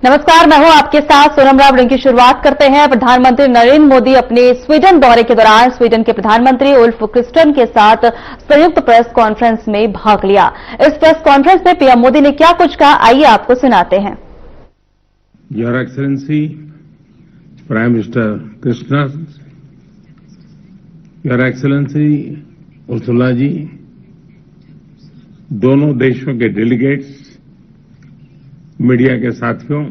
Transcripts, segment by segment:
नमस्कार, मैं हूं आपके साथ सोनम राव। की शुरुआत करते हैं। प्रधानमंत्री नरेंद्र मोदी अपने स्वीडन दौरे के दौरान स्वीडन के प्रधानमंत्री उल्फ क्रिस्टन के साथ संयुक्त प्रेस कॉन्फ्रेंस में भाग लिया। इस प्रेस कॉन्फ्रेंस में पीएम मोदी ने क्या कुछ कहा, आइए आपको सुनाते हैं। Your excellency prime minister Krishnan, your excellency Ursula ji, दोनों देशों के डेलीगेट्स, मीडिया के साथियों,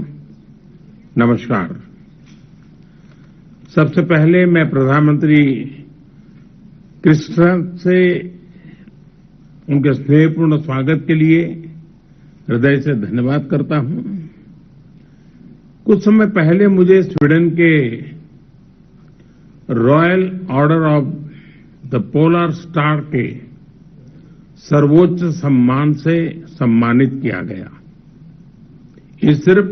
नमस्कार। सबसे पहले मैं प्रधानमंत्री कृष्णन से उनके स्नेहपूर्ण स्वागत के लिए हृदय से धन्यवाद करता हूं। कुछ समय पहले मुझे स्वीडन के royal order of the polar star के सर्वोच्च सम्मान से सम्मानित किया गया। ये सिर्फ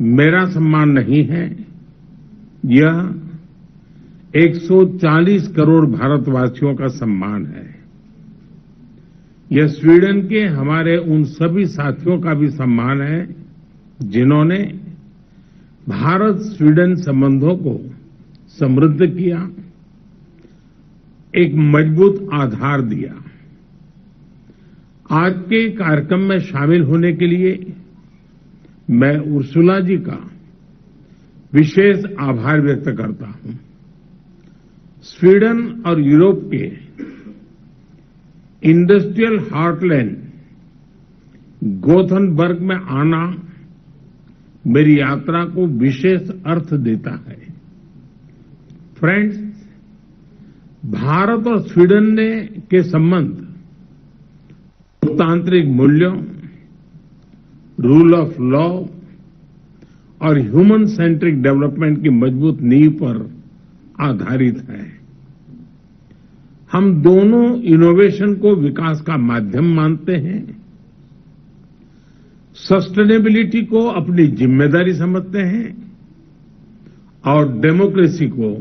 मेरा सम्मान नहीं है, यह 140 करोड़ भारतवासियों का सम्मान है। यह स्वीडन के हमारे उन सभी साथियों का भी सम्मान है जिन्होंने भारत स्वीडन संबंधों को समृद्ध किया, एक मजबूत आधार दिया। आज के कार्यक्रम में शामिल होने के लिए मैं उर्सुला जी का विशेष आभार व्यक्त करता हूं। स्वीडन और यूरोप के इंडस्ट्रियल हार्टलैंड गोथनबर्ग में आना मेरी यात्रा को विशेष अर्थ देता है। फ्रेंड्स, भारत और स्वीडन के संबंध लोकतांत्रिक मूल्यों, रूल ऑफ लॉ और ह्यूमन सेंट्रिक डेवलपमेंट की मजबूत नींव पर आधारित है। हम दोनों इनोवेशन को विकास का माध्यम मानते हैं, सस्टेनेबिलिटी को अपनी जिम्मेदारी समझते हैं और डेमोक्रेसी को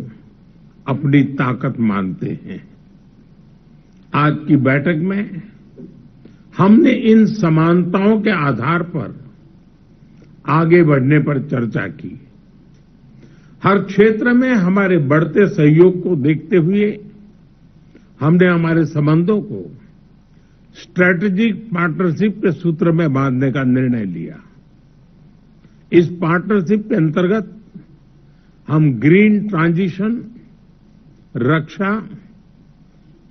अपनी ताकत मानते हैं। आज की बैठक में हमने इन समानताओं के आधार पर आगे बढ़ने पर चर्चा की। हर क्षेत्र में हमारे बढ़ते सहयोग को देखते हुए हमने हमारे संबंधों को स्ट्रैटेजिक पार्टनरशिप के सूत्र में बांधने का निर्णय लिया। इस पार्टनरशिप के अंतर्गत हम ग्रीन ट्रांजिशन, रक्षा,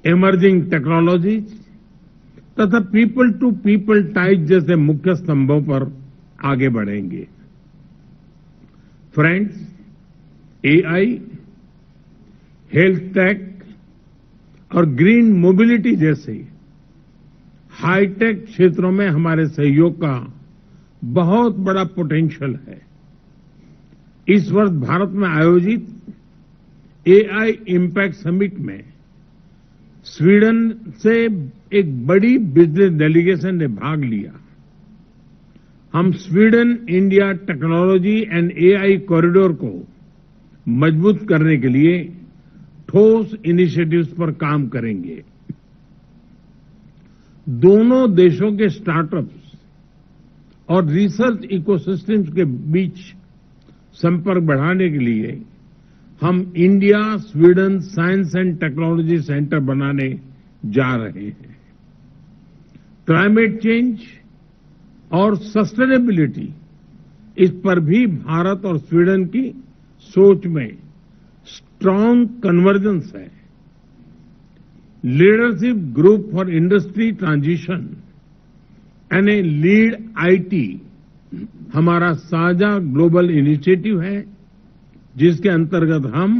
इमर्जिंग टेक्नोलॉजीज तथा पीपल टू पीपल टाइज जैसे मुख्य स्तंभों पर आगे बढ़ेंगे। फ्रेंड्स, एआई, हेल्थ टेक और ग्रीन मोबिलिटी जैसे हाईटेक क्षेत्रों में हमारे सहयोग का बहुत बड़ा पोटेंशियल है। इस वर्ष भारत में आयोजित एआई इम्पैक्ट समिट में स्वीडन से एक बड़ी बिजनेस डेलीगेशन ने भाग लिया। हम Sweden India technology and AI corridor को मजबूत करने के लिए ठोस इनिशिएटिव्स पर काम करेंगे। दोनों देशों के स्टार्टअप्स और रिसर्च इकोसिस्टम्स के बीच संपर्क बढ़ाने के लिए हम India Sweden science and technology centre बनाने जा रहे हैं। क्लाइमेट चेंज और सस्टेनेबिलिटी, इस पर भी भारत और स्वीडन की सोच में स्ट्रांग कन्वर्जेंस है। Leadership group for industry transition यानी लीड आईटी हमारा साझा ग्लोबल इनिशिएटिव है, जिसके अंतर्गत हम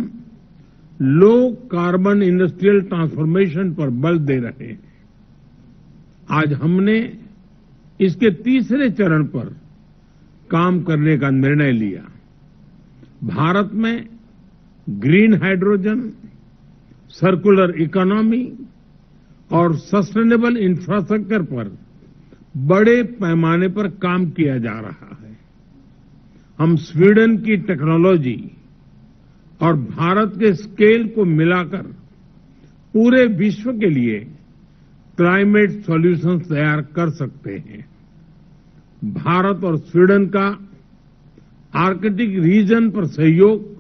लो कार्बन इंडस्ट्रियल ट्रांसफॉर्मेशन पर बल दे रहे हैं। आज हमने इसके तीसरे चरण पर काम करने का निर्णय लिया। भारत में ग्रीन हाइड्रोजन, सर्कुलर इकोनॉमी और सस्टेनेबल इंफ्रास्ट्रक्चर पर बड़े पैमाने पर काम किया जा रहा है। हम स्वीडन की टेक्नोलॉजी और भारत के स्केल को मिलाकर पूरे विश्व के लिए क्लाइमेट सॉल्यूशंस तैयार कर सकते हैं। भारत और स्वीडन का आर्कटिक रीजन पर सहयोग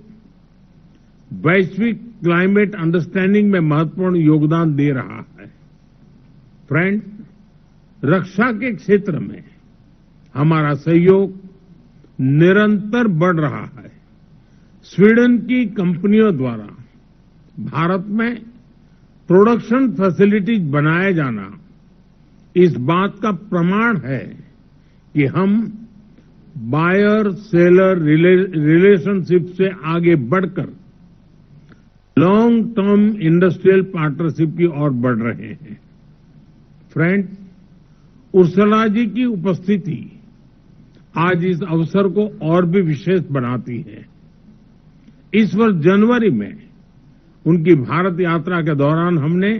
वैश्विक क्लाइमेट अंडरस्टैंडिंग में महत्वपूर्ण योगदान दे रहा है। फ्रेंड्स, रक्षा के क्षेत्र में हमारा सहयोग निरंतर बढ़ रहा है। स्वीडन की कंपनियों द्वारा भारत में प्रोडक्शन फैसिलिटीज बनाया जाना इस बात का प्रमाण है कि हम बायर सेलर रिलेशनशिप से आगे बढ़कर लॉन्ग टर्म इंडस्ट्रियल पार्टनरशिप की ओर बढ़ रहे हैं। फ्रेंड्स, उर्सला जी की उपस्थिति आज इस अवसर को और भी विशेष बनाती है। इस वर्ष जनवरी में उनकी भारत यात्रा के दौरान हमने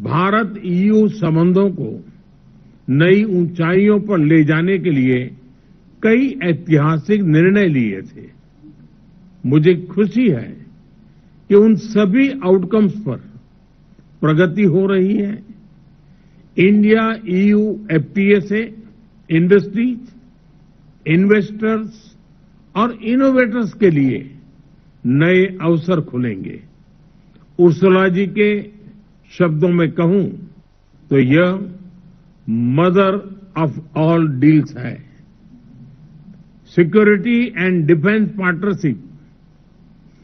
भारत ईयू संबंधों को नई ऊंचाइयों पर ले जाने के लिए कई ऐतिहासिक निर्णय लिए थे। मुझे खुशी है कि उन सभी आउटकम्स पर प्रगति हो रही है। इंडिया ईयू एफटीए से इंडस्ट्रीज, इन्वेस्टर्स और इनोवेटर्स के लिए नए अवसर खुलेंगे। उर्सुला जी के शब्दों में कहूं तो यह मदर ऑफ ऑल डील्स है। सिक्योरिटी एंड डिफेंस पार्टनरशिप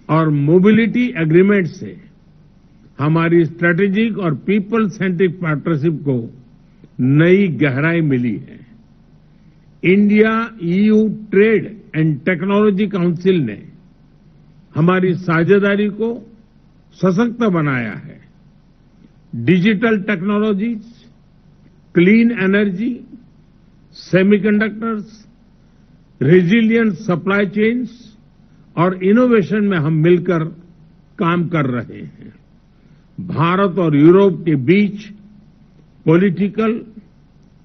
और मोबिलिटी एग्रीमेंट से हमारी स्ट्रेटेजिक और पीपल सेंट्रिक पार्टनरशिप को नई गहराई मिली है। India EU trade and technology council ने हमारी साझेदारी को सशक्त बनाया है। Digital technologies, clean energy, semiconductors, resilient supply chains और इनोवेशन में हम मिलकर काम कर रहे हैं। भारत और यूरोप के बीच पॉलिटिकल,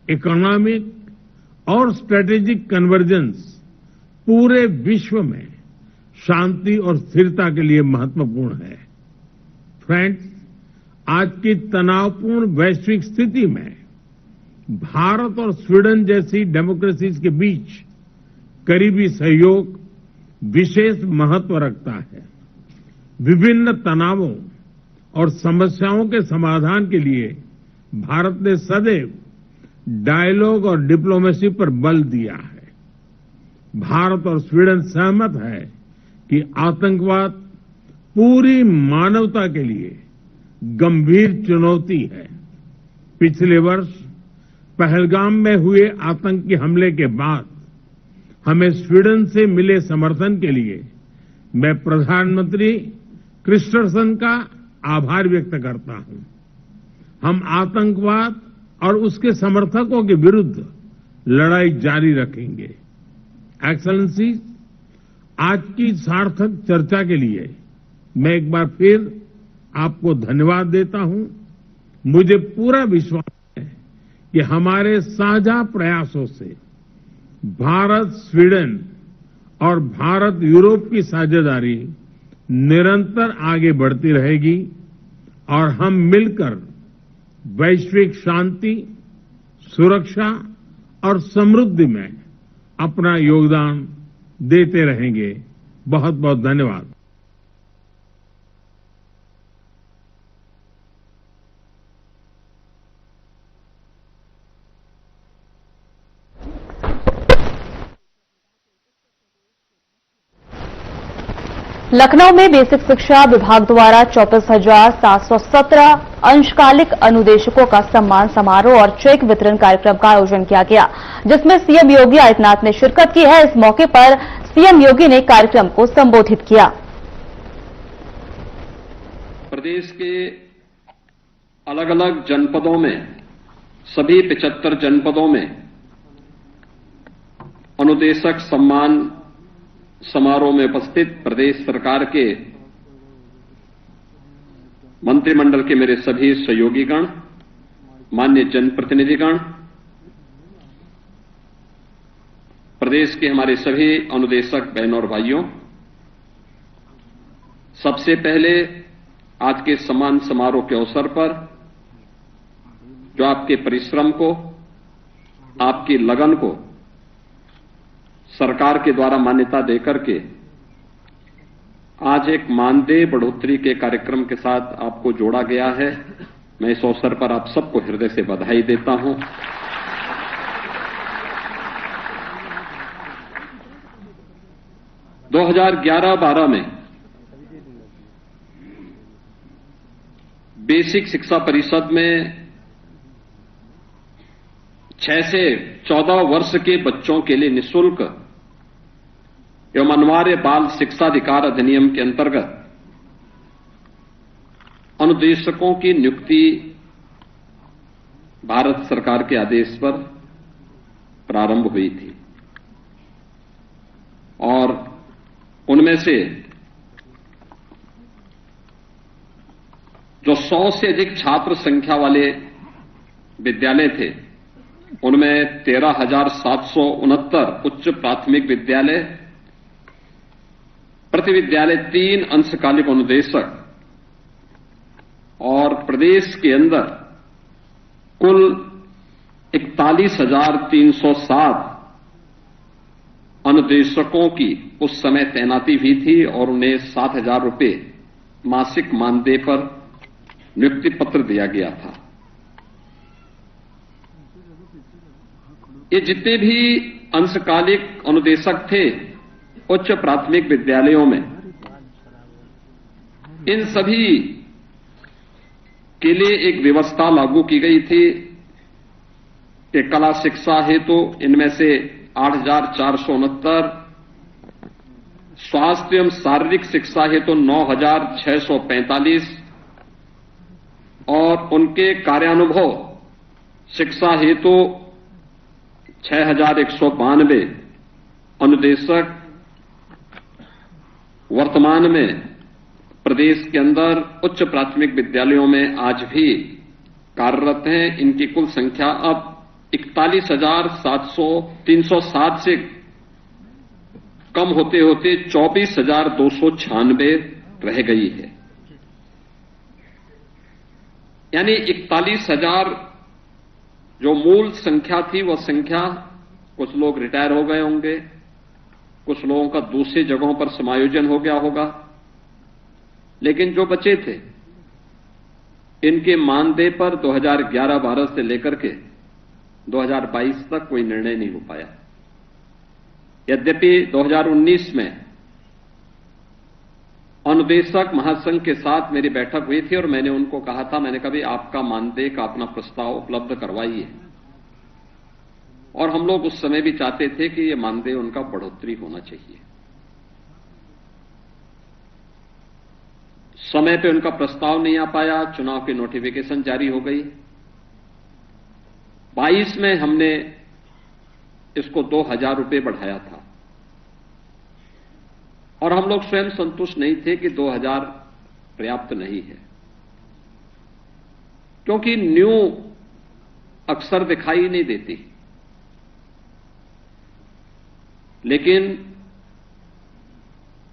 इकोनॉमिक और स्ट्रेटेजिक कन्वर्जेंस पूरे विश्व में शांति और स्थिरता के लिए महत्वपूर्ण है। फ्रेंड्स, आज की तनावपूर्ण वैश्विक स्थिति में भारत और स्वीडन जैसी डेमोक्रेसीज के बीच करीबी सहयोग विशेष महत्व रखता है। विभिन्न तनावों और समस्याओं के समाधान के लिए भारत ने सदैव डायलॉग और डिप्लोमेसी पर बल दिया है। भारत और स्वीडन सहमत है कि आतंकवाद पूरी मानवता के लिए गंभीर चुनौती है। पिछले वर्ष पहलगाम में हुए आतंकी हमले के बाद हमें स्वीडन से मिले समर्थन के लिए मैं प्रधानमंत्री क्रिस्टरसन का आभार व्यक्त करता हूं। हम आतंकवाद और उसके समर्थकों के विरुद्ध लड़ाई जारी रखेंगे। एक्सेलेंसीज, आज की सार्थक चर्चा के लिए मैं एक बार फिर आपको धन्यवाद देता हूं। मुझे पूरा विश्वास है कि हमारे साझा प्रयासों से भारत स्वीडन और भारत यूरोप की साझेदारी निरंतर आगे बढ़ती रहेगी और हम मिलकर वैश्विक शांति, सुरक्षा और समृद्धि में अपना योगदान देते रहेंगे। बहुत बहुत धन्यवाद। लखनऊ में बेसिक शिक्षा विभाग द्वारा 24,717 अंशकालिक अनुदेशकों का सम्मान समारोह और चेक वितरण कार्यक्रम का आयोजन किया गया, जिसमें सीएम योगी आदित्यनाथ ने शिरकत की है। इस मौके पर सीएम योगी ने कार्यक्रम को संबोधित किया। प्रदेश के अलग अलग जनपदों में, सभी 75 जनपदों में अनुदेशक सम्मान समारोह में उपस्थित प्रदेश सरकार के मंत्रिमंडल के मेरे सभी सहयोगीगण, माननीय जनप्रतिनिधिगण, प्रदेश के हमारे सभी अनुदेशक बहनों और भाइयों, सबसे पहले आज के सम्मान समारोह के अवसर पर जो आपके परिश्रम को आपकी लगन को सरकार के द्वारा मान्यता देकर के आज एक मानदेय बढ़ोतरी के कार्यक्रम के साथ आपको जोड़ा गया है। मैं इस अवसर पर आप सबको हृदय से बधाई देता हूं। दो 2011-12 में बेसिक शिक्षा परिषद में 6 से 14 वर्ष के बच्चों के लिए निःशुल्क एवं अनिवार्य बाल शिक्षा अधिकार अधिनियम के अंतर्गत अनुदेशकों की नियुक्ति भारत सरकार के आदेश पर प्रारंभ हुई थी और उनमें से जो 100 से अधिक छात्र संख्या वाले विद्यालय थे उनमें 13,769 उच्च प्राथमिक विद्यालय, प्रति विद्यालय 3 अंशकालिक अनुदेशक और प्रदेश के अंदर कुल 41,307 अनुदेशकों की उस समय तैनाती हुई थी और उन्हें 7,000 रुपये मासिक मानदेय पर नियुक्ति पत्र दिया गया था। ये जितने भी अंशकालिक अनुदेशक थे उच्च प्राथमिक विद्यालयों में, इन सभी के लिए एक व्यवस्था लागू की गई थी कि कला शिक्षा हेतु इनमें से 8,469, स्वास्थ्य एवं शारीरिक शिक्षा हेतु 9,645 और उनके कार्यानुभव शिक्षा हेतु 6,192 अनुदेशक वर्तमान में प्रदेश के अंदर उच्च प्राथमिक विद्यालयों में आज भी कार्यरत हैं। इनकी कुल संख्या अब 41,307 से कम होते होते 24,296 रह गई है। यानी 41,000 जो मूल संख्या थी वह संख्या, कुछ लोग रिटायर हो गए होंगे, कुछ लोगों का दूसरी जगहों पर समायोजन हो गया होगा, लेकिन जो बचे थे इनके मानदेय पर 2011-12 से लेकर के 2022 तक कोई निर्णय नहीं हो पाया। यद्यपि 2019 में अनुदेशक महासंघ के साथ मेरी बैठक हुई थी और मैंने उनको कहा था, मैंने कहा भाई आपका मानदेय का अपना प्रस्ताव उपलब्ध करवाइए, और हम लोग उस समय भी चाहते थे कि ये मानदेय उनका बढ़ोतरी होना चाहिए। समय पे उनका प्रस्ताव नहीं आ पाया, चुनाव की नोटिफिकेशन जारी हो गई। 22 में हमने इसको 2,000 रुपये बढ़ाया था और हम लोग स्वयं संतुष्ट नहीं थे कि 2,000 पर्याप्त नहीं है, क्योंकि न्यू अक्सर दिखाई नहीं देती। लेकिन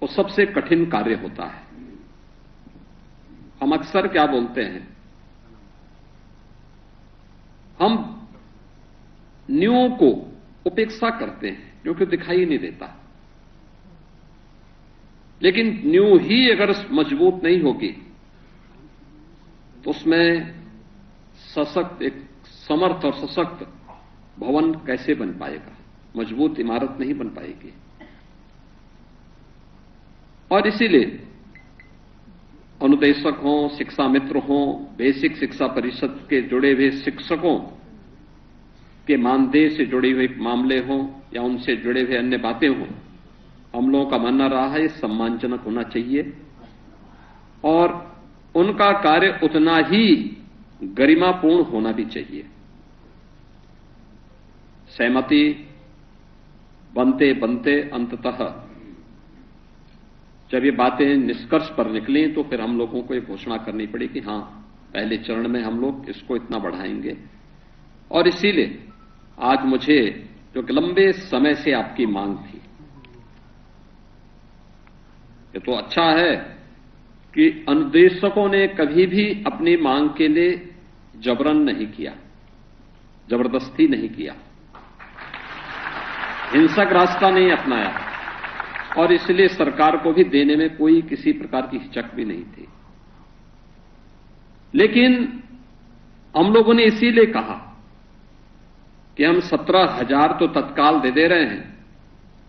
वो सबसे कठिन कार्य होता है। हम अक्सर क्या बोलते हैं, हम न्यू को उपेक्षा करते हैं क्योंकि दिखाई नहीं देता। लेकिन न्यू ही अगर मजबूत नहीं होगी तो उसमें सशक्त, एक समर्थ और सशक्त भवन कैसे बन पाएगा, मजबूत इमारत नहीं बन पाएगी। और इसीलिए अनुदेशक हों, शिक्षा मित्र हों, बेसिक शिक्षा परिषद के जुड़े हुए शिक्षकों के मानदेय से जुड़े हुए मामले हों या उनसे जुड़े हुए अन्य बातें हों, हम लोगों का मानना रहा है सम्मानजनक होना चाहिए और उनका कार्य उतना ही गरिमापूर्ण होना भी चाहिए। सहमति बनते बनते अंततः जब ये बातें निष्कर्ष पर निकली तो फिर हम लोगों को ये घोषणा करनी पड़ी कि हां, पहले चरण में हम लोग इसको इतना बढ़ाएंगे। और इसीलिए आज मुझे, जो कि लंबे समय से आपकी मांग थी, ये तो अच्छा है कि अनुदेशकों ने कभी भी अपनी मांग के लिए जबरन नहीं किया, जबरदस्ती नहीं किया। हिंसक रास्ता नहीं अपनाया और इसलिए सरकार को भी देने में कोई किसी प्रकार की हिचक भी नहीं थी। लेकिन हम लोगों ने इसीलिए कहा कि हम 17,000 तो तत्काल दे रहे हैं,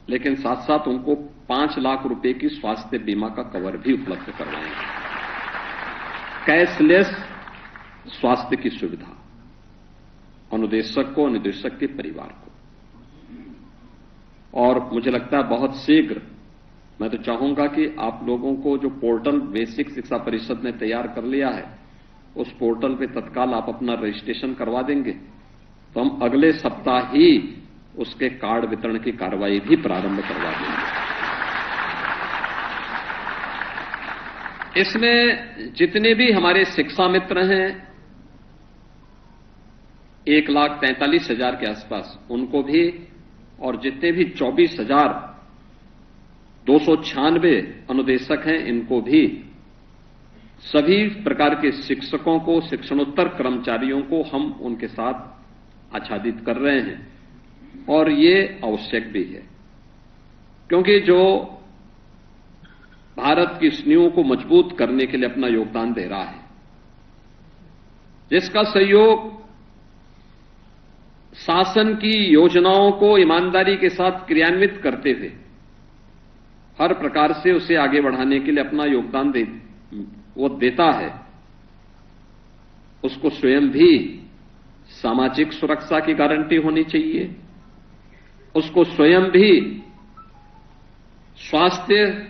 लेकिन साथ साथ उनको 5 लाख रुपए की स्वास्थ्य बीमा का कवर भी उपलब्ध करवाएंगे। कैशलेस स्वास्थ्य की सुविधा अनुदेशक को, अनुदेशक के परिवार को। और मुझे लगता है बहुत शीघ्र, मैं तो चाहूंगा कि आप लोगों को जो पोर्टल बेसिक शिक्षा परिषद ने तैयार कर लिया है, उस पोर्टल पे तत्काल आप अपना रजिस्ट्रेशन करवा देंगे तो हम अगले सप्ताह ही उसके कार्ड वितरण की कार्रवाई भी प्रारंभ करवा देंगे। इसमें जितने भी हमारे शिक्षा मित्र हैं 1,43,000 के आसपास, उनको भी, और जितने भी 24,296 अनुदेशक हैं इनको भी, सभी प्रकार के शिक्षकों को, शिक्षणोत्तर कर्मचारियों को हम उनके साथ आच्छादित कर रहे हैं। और ये आवश्यक भी है, क्योंकि जो भारत की नींव को मजबूत करने के लिए अपना योगदान दे रहा है, जिसका सहयोग शासन की योजनाओं को ईमानदारी के साथ क्रियान्वित करते हुए हर प्रकार से उसे आगे बढ़ाने के लिए अपना योगदान वो देता है, उसको स्वयं भी सामाजिक सुरक्षा की गारंटी होनी चाहिए, उसको स्वयं भी स्वास्थ्य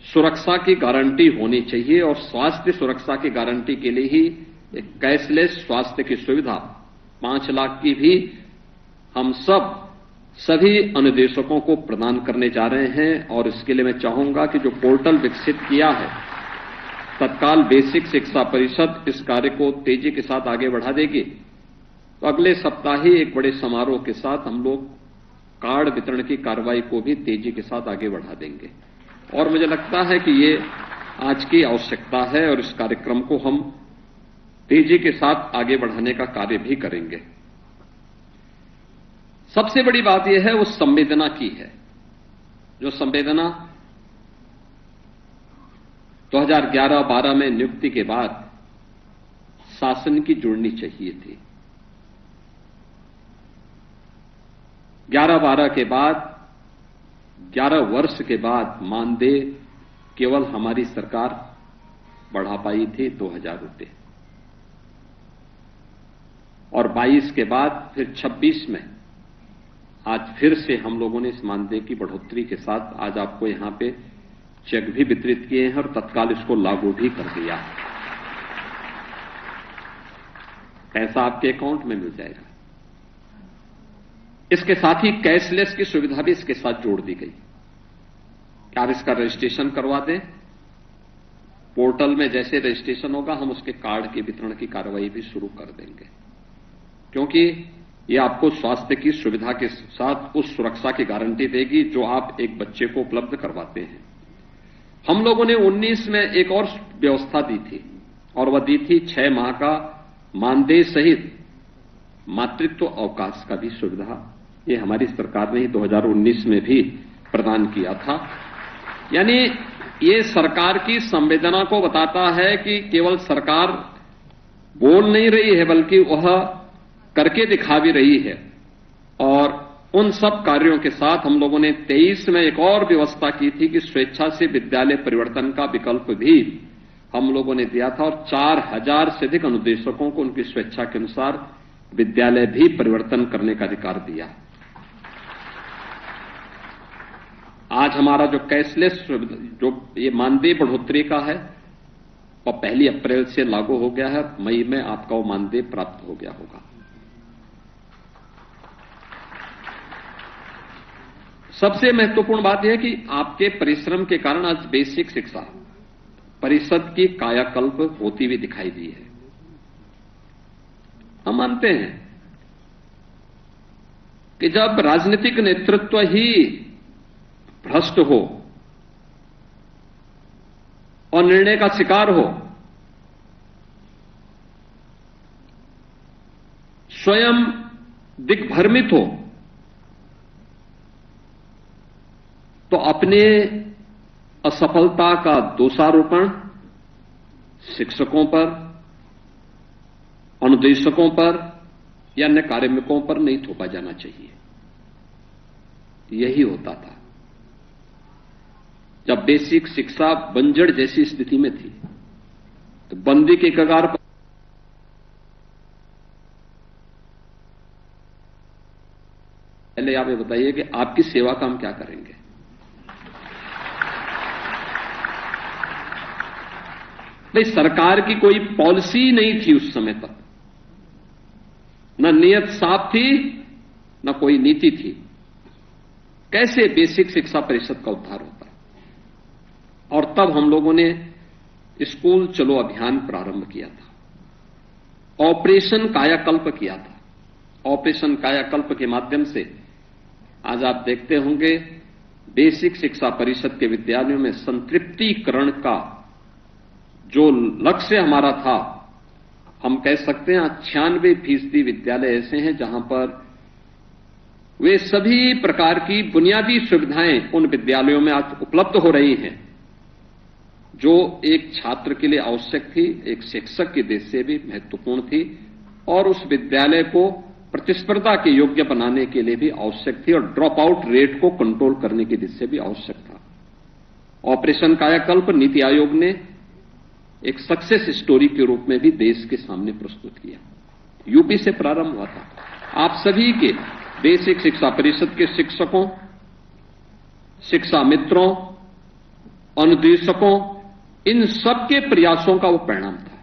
सुरक्षा की गारंटी होनी चाहिए। और स्वास्थ्य सुरक्षा की गारंटी के लिए ही एक कैशलेस स्वास्थ्य की सुविधा 5 लाख की भी हम सभी अनुदेशकों को प्रदान करने जा रहे हैं। और इसके लिए मैं चाहूंगा कि जो पोर्टल विकसित किया है, तत्काल बेसिक शिक्षा परिषद इस कार्य को तेजी के साथ आगे बढ़ा देगी। तो अगले सप्ताह ही एक बड़े समारोह के साथ हम लोग कार्ड वितरण की कार्रवाई को भी तेजी के साथ आगे बढ़ा देंगे। और मुझे लगता है कि ये आज की आवश्यकता है और इस कार्यक्रम को हम तेजी के साथ आगे बढ़ाने का कार्य भी करेंगे। सबसे बड़ी बात यह है वो संवेदना की है, जो संवेदना 2011-12 में नियुक्ति के बाद शासन की जुड़नी चाहिए थी। 11-12 के बाद, 11 वर्ष के बाद मानदेय केवल हमारी सरकार बढ़ा पाई थी 2,000 रुपये, और 22 के बाद फिर 26 में आज फिर से हम लोगों ने इस मानदेय की बढ़ोतरी के साथ आज आपको यहां पे चेक भी वितरित किए हैं और तत्काल इसको लागू भी कर दिया है। पैसा आपके अकाउंट में मिल जाएगा। इसके साथ ही कैशलेस की सुविधा भी इसके साथ जोड़ दी गई कि आप इसका रजिस्ट्रेशन करवा दें। पोर्टल में जैसे रजिस्ट्रेशन होगा हम उसके कार्ड के वितरण की कार्रवाई भी शुरू कर देंगे, क्योंकि ये आपको स्वास्थ्य की सुविधा के साथ उस सुरक्षा की गारंटी देगी जो आप एक बच्चे को उपलब्ध करवाते हैं। हम लोगों ने 19 में एक और व्यवस्था दी थी, और वह दी थी 6 माह का मानदेय सहित मातृत्व अवकाश का भी सुविधा। ये हमारी सरकार ने 2019 में भी प्रदान किया था। यानी ये सरकार की संवेदना को बताता है कि केवल सरकार बोल नहीं रही है, बल्कि वह करके दिखा भी रही है। और उन सब कार्यों के साथ हम लोगों ने 23 में एक और व्यवस्था की थी कि स्वेच्छा से विद्यालय परिवर्तन का विकल्प भी हम लोगों ने दिया था, और 4,000 से अधिक अनुदेशकों को उनकी स्वेच्छा के अनुसार विद्यालय भी परिवर्तन करने का अधिकार दिया। आज हमारा जो कैशलेस जो ये मानदेय बढ़ोतरी का है वह 1 अप्रैल से लागू हो गया है। मई में आपका वो मानदेय प्राप्त हो गया होगा। सबसे महत्वपूर्ण बात यह है कि आपके परिश्रम के कारण आज बेसिक शिक्षा परिषद की कायाकल्प होती हुई दिखाई दी है। हम मानते हैं कि जब राजनीतिक नेतृत्व ही भ्रष्ट हो और निर्णय का शिकार हो, स्वयं दिग्भ्रमित हो, तो अपने असफलता का दोषारोपण शिक्षकों पर, अनुदेशकों पर या अन्य कार्मिकों पर नहीं थोपा जाना चाहिए। यही होता था जब बेसिक शिक्षा बंजर जैसी स्थिति में थी, तो बंदी के कगार पर पहले आप ये बताइए कि आपकी सेवा का हम क्या करेंगे। भाई, सरकार की कोई पॉलिसी नहीं थी उस समय तक, न नियत साफ थी न कोई नीति थी। कैसे बेसिक शिक्षा परिषद का उद्धार होता? और तब हम लोगों ने स्कूल चलो अभियान प्रारंभ किया था, ऑपरेशन कायाकल्प किया था। ऑपरेशन कायाकल्प के माध्यम से आज आप देखते होंगे बेसिक शिक्षा परिषद के विद्यालयों में संतृप्तिकरण का जो लक्ष्य हमारा था, हम कह सकते हैं 96% विद्यालय ऐसे हैं जहां पर वे सभी प्रकार की बुनियादी सुविधाएं उन विद्यालयों में आज उपलब्ध हो रही हैं जो एक छात्र के लिए आवश्यक थी, एक शिक्षक की दृष्टि से भी महत्वपूर्ण थी और उस विद्यालय को प्रतिस्पर्धा के योग्य बनाने के लिए भी आवश्यक थी और ड्रॉप आउट रेट को कंट्रोल करने की दृष्टि से भी आवश्यक था। ऑपरेशन कायाकल्प नीति आयोग ने एक सक्सेस स्टोरी के रूप में भी देश के सामने प्रस्तुत किया। यूपी से प्रारंभ हुआ था। आप सभी के बेसिक शिक्षा परिषद के शिक्षकों, शिक्षा मित्रों, अनुदेशकों, इन सबके प्रयासों का वो परिणाम था,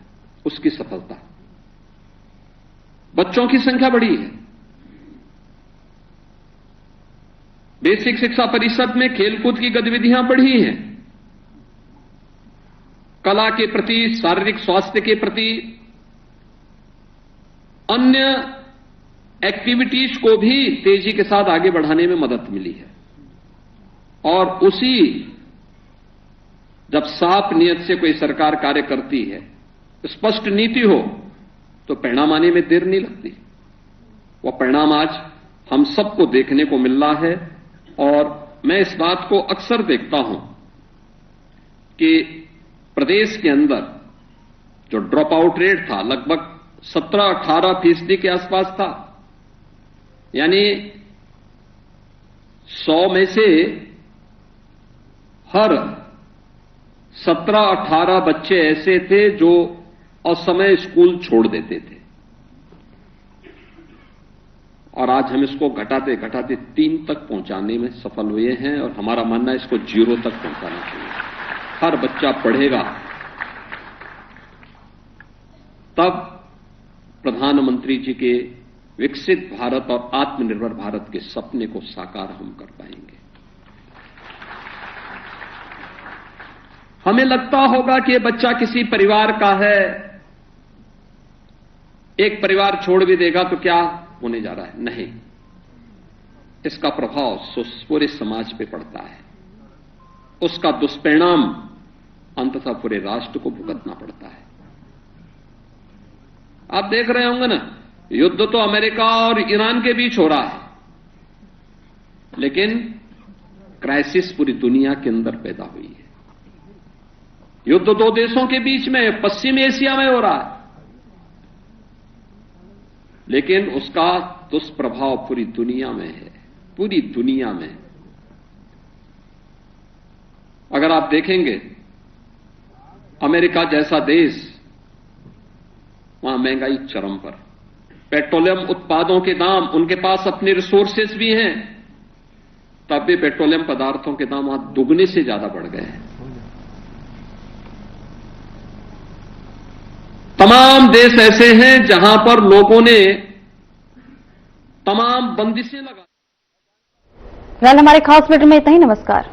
उसकी सफलता। बच्चों की संख्या बढ़ी है। बेसिक शिक्षा परिषद में खेलकूद की गतिविधियां बढ़ी हैं। कला के प्रति, शारीरिक स्वास्थ्य के प्रति, अन्य एक्टिविटीज को भी तेजी के साथ आगे बढ़ाने में मदद मिली है। और उसी जब साफ नियत से कोई सरकार कार्य करती है, स्पष्ट नीति हो, तो परिणाम आने में देर नहीं लगती। वह परिणाम आज हम सबको देखने को मिल रहा है। और मैं इस बात को अक्सर देखता हूं कि प्रदेश के अंदर जो ड्रॉप आउट रेट था लगभग 17-18% के आसपास था। यानी 100 में से हर 17-18 बच्चे ऐसे थे जो असमय स्कूल छोड़ देते थे। और आज हम इसको घटाते घटाते 3 तक पहुंचाने में सफल हुए हैं और हमारा मानना है इसको 0 तक पहुंचाना चाहिए। हर बच्चा पढ़ेगा तब प्रधानमंत्री जी के विकसित भारत और आत्मनिर्भर भारत के सपने को साकार हम कर पाएंगे। हमें लगता होगा कि बच्चा किसी परिवार का है, एक परिवार छोड़ भी देगा तो क्या होने जा रहा है? नहीं, इसका प्रभाव पूरे समाज पे पड़ता है। उसका दुष्परिणाम अंततः पूरे राष्ट्र को भुगतना पड़ता है। आप देख रहे होंगे ना, युद्ध तो अमेरिका और ईरान के बीच हो रहा है, लेकिन क्राइसिस पूरी दुनिया के अंदर पैदा हुई है। युद्ध 2 देशों के बीच में पश्चिम एशिया में हो रहा है, लेकिन उसका दुष्प्रभाव पूरी दुनिया में है, पूरी दुनिया में। अगर आप देखेंगे अमेरिका जैसा देश, वहां महंगाई चरम पर, पेट्रोलियम उत्पादों के दाम, उनके पास अपने रिसोर्सेज भी हैं, तब भी पेट्रोलियम पदार्थों के दाम वहां दुगने से ज्यादा बढ़ गए हैं। तमाम देश ऐसे हैं जहां पर लोगों ने तमाम बंदिशें लगा। हमारे खास बुलेटिन में इतना ही। नमस्कार।